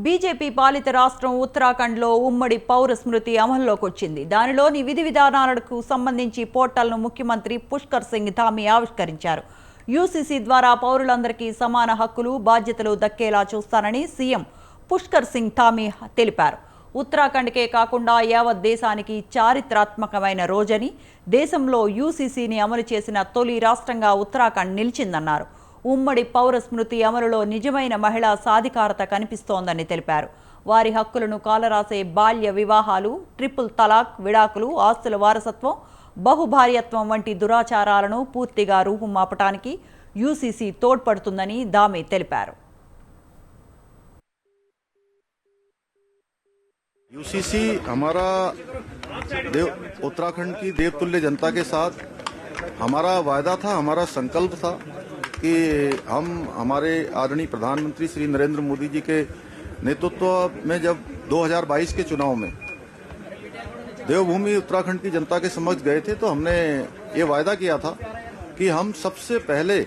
BJP పాలిత రాష్ట్రం ఉత్తరాఖండ్లో ఉమ్మడి పౌర స్మృతి అమల్లోకి వచ్చింది. దానిలోని విధి విధానాలకు సంబంధించి పోర్టల్ను ముఖ్యమంత్రి పుష్కర్ సింగ్ ధామీ ఆవిష్కరించారు. యూసీసీ ద్వారా పౌరులందరికీ సమాన హక్కులు, బాధ్యతలు దక్కేలా చూస్తానని సీఎం పుష్కర్ సింగ్ ధామీ తెలిపారు. ఉత్తరాఖండ్కే కాకుండా యావత్ దేశానికి చారిత్రాత్మకమైన రోజని, దేశంలో యూసీసీని అమలు చేసిన తొలి రాష్ట్రంగా ఉత్తరాఖండ్ నిలిచిందన్నారు. ఉమ్మడి పౌర స్మృతి అమలులో నిజమైన మహిళా సాధికారత కనిపిస్తోందని తెలిపారు. వారి హక్కులను కాలరాసే బాల్య వివాహాలు, ట్రిపుల్ తలాక్, విడాకులు, ఆస్తుల వారసత్వం, బహుభార్యత్వం వంటి దురాచారాలను పూర్తిగా రూపుమాపటానికి యూసీసీ తోడ్పడుతుందని ధామీ తెలిపారు. यूसीसी हमारा उत्तराखंड की देवतुल्य जनता के साथ हमारा वायदा था, हमारा संकल्प था कि हम हमारे आदरणीय प्रधानमंत्री श्री नरेंद्र मोदी जी के नेतृत्व में जब 2022 के चुनाव में देवभूमि उत्तराखंड की जनता के समक्ष गए थे तो हमने ये वायदा किया था कि हम सबसे पहले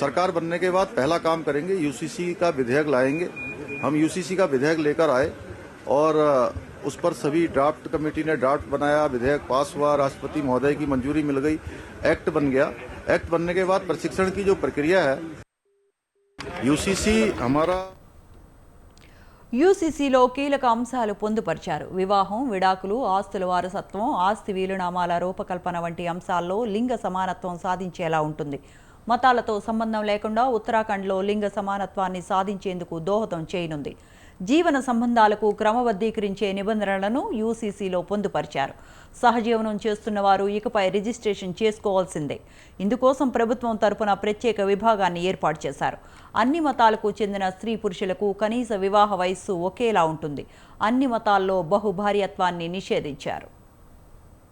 सरकार बनने के बाद पहला काम करेंगे, यूसीसी का विधेयक लाएंगे। हम यूसीसी का विधेयक लेकर आए और उस पर सभी ड्राफ्ट कमेटी ने ड्राफ्ट बनाया, विधेयक पास हुआ, राष्ट्रपति महोदय की मंजूरी मिल गई, एक्ट बन गया। एक्ट बनने के बाद प्रशिक्षण की जो प्रक्रिया है, यूसीसी हमारा యూసీసీలో కీలక అంశాలు పొందుపరిచారు. వివాహం, విడాకులు, ఆస్తుల వారసత్వం, ఆస్తి వీలునామాల రూపకల్పన వంటి అంశాల్లో లింగ సమానత్వం సాధించేలా ఉంటుంది. మతాలతో సంబంధం లేకుండా ఉత్తరాఖండ్లో లింగ సమానత్వాన్ని సాధించేందుకు దోహదం చేయనుంది. జీవన సంబంధాలకు క్రమబద్ధీకరించే నిబంధనలను యూసీసీలో పొందుపరిచారు. సహజీవనం చేస్తున్న వారు ఇకపై రిజిస్ట్రేషన్ చేసుకోవాల్సిందే. ఇందుకోసం ప్రభుత్వం తరపున ప్రత్యేక విభాగాన్ని ఏర్పాటు చేశారు. అన్ని మతాలకు చెందిన స్త్రీ పురుషులకు కనీస వివాహ వయస్సు ఒకేలా ఉంటుంది. అన్ని మతాల్లో బహుభార్యత్వాన్ని నిషేధించారు.